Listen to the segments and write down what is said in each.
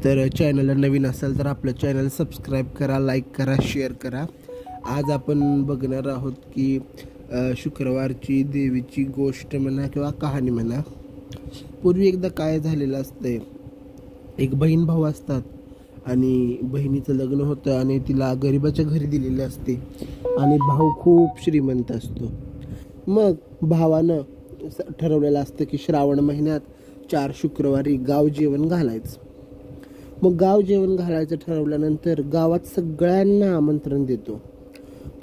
तर चॅनलला नवीन असाल तर आपलं चॅनल सबस्क्राईब करा, लाईक करा, शेअर करा. आज आपण बघणार आहोत की शुक्रवारची देवीची गोष्ट म्हणा किंवा कहाणी म्हणा. पूर्वी एकदा काय झालेलं असतंय, एक बहीण भाऊ असतात आणि बहिणीचं लग्न होतं आणि तिला गरिबाच्या घरी दिलेले असते आणि भाऊ खूप श्रीमंत असतो. मग भावानं ठरवलेलं असतं की श्रावण महिन्यात 4 शुक्रवारी गाव जेवण घालायचं. मग गाव जेवण घालायचं ठरवल्यानंतर गावात सगळ्यांना आमंत्रण देतो,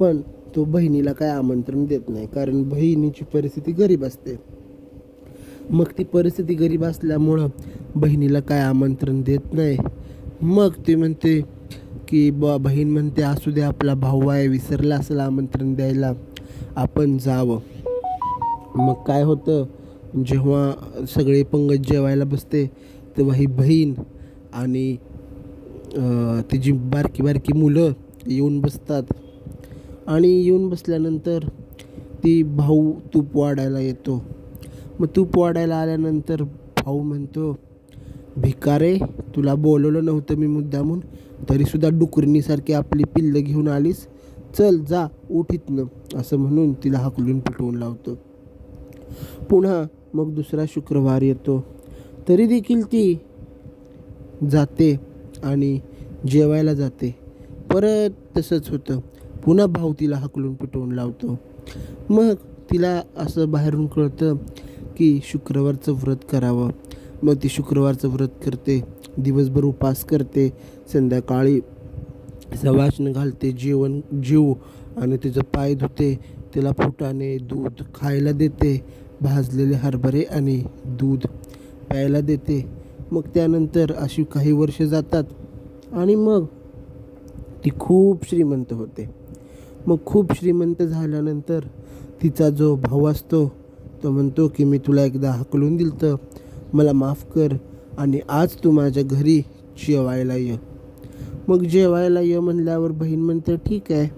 पण तो बहिणीला काय आमंत्रण देत नाही, कारण बहिणीची परिस्थिती गरीब असते. मग ती परिस्थिती गरीब असल्यामुळं बहिणीला काय आमंत्रण देत नाही. मग ती म्हणते की बहीण म्हणते असू दे, आपला भाऊ आहे, विसरला असेल आमंत्रण द्यायला, आपण जावं. मग काय होतं, जेव्हा सगळे पंगत जेवायला बसते तेव्हा ही बहीण आणि तिची बारकी बारकी मुलं येऊन बसतात आणि येऊन बसल्यानंतर ती भाऊ तूप वाढायला येतो. मग तूप वाढायला आल्यानंतर भाऊ म्हणतो, भिकारे, तुला बोलवलं नव्हतं मी मुद्दामून, तरीसुद्धा डुकरणीसारखी आपली पिल्लं घेऊन आलीस, चल जा उठ इथनं, असं म्हणून तिला हाकलून पिटवून लावतो. पुन्हा मग दुसरा शुक्रवार येतो, तरी देखील ती जाते आणि जेवायला जाते. परत तसंच होतं, पुन्हा भाऊ तिला हाकलून पिटवून लावतो. मग तिला असं बाहेरून कळतं की शुक्रवारचं व्रत करावं. मग ती शुक्रवारचं व्रत करते, दिवसभर उपास करते, संध्याकाळी सवाष्ण घालते, जीव आणि तिचं पाय धुते, तिला फुटाणे दूध खायला देते, भाजलेले हरभरे आणि दूध प्यायला देते. मग त्यानंतर अशी काही वर्ष जातात आणि मग ती खूप श्रीमंत होते. मग खूप श्रीमंत झाल्यानंतर तिचा जो भाऊ असतो तो म्हणतो की मी तुला एकदा हाकलून दिलतं, मला माफ कर आणि आज तू माझ्या घरी जेवायला ये. मग जेवायला ये म्हणल्यावर बहीण म्हणते ठीक आहे.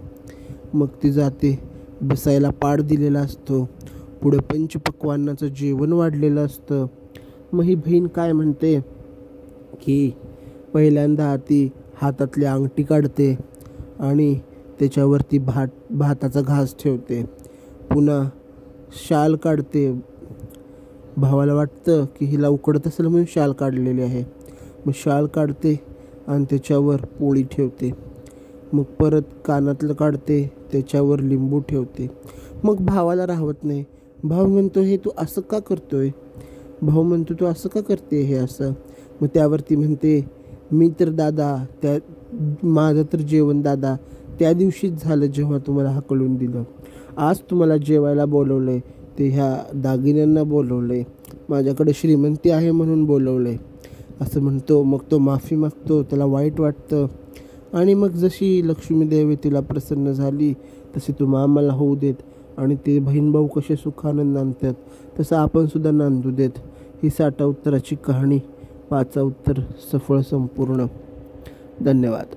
मग ती जाते, बसायला पाड दिलेला असतो, पुढे पंचपक्वान्नाचं जेवण वाढलेलं असतं. मग ही बहीण काय म्हणते की पहिल्यांदा ती हातातली अंगठी काढते आणि त्याच्यावरती भाताचा घास ठेवते, पुन्हा शाल काढते. भावाला वाटतं की हिला उकडत असेल म्हणून शाल काढलेली आहे. मग शाल काढते आणि त्याच्यावर पोळी ठेवते. मग परत कानातलं काढते, त्याच्यावर लिंबू ठेवते. मग भावाला राहत नाही. भाऊ म्हणतो, हे तू असं का करतोय? भाऊ म्हणतो, तू असं का करते हे असं? मग त्यावरती म्हणते, मी तर दादा माझं तर जेवण दादा त्या दिवशीच झालं जेव्हा तुम्हाला हाकलून दिलं. आज तुम्हाला जेवायला बोलवलंय ते ह्या दागिन्यांना बोलवलंय, माझ्याकडे श्रीमंती आहे म्हणून बोलवलंय, असं म्हणतो. मग तो माफी मागतो, त्याला वाईट वाटतं आणि मग जशी लक्ष्मी देवी तिला प्रसन्न झाली तशी तुम्ही आम्हाला होऊ देत आणि ते बहीण भाऊ कसे सुखानं नांदतात तसं आपण सुद्धा नांदू देत. ही 60 उत्तराची कहाणी, 5 उत्तर सफळ संपूर्ण. धन्यवाद.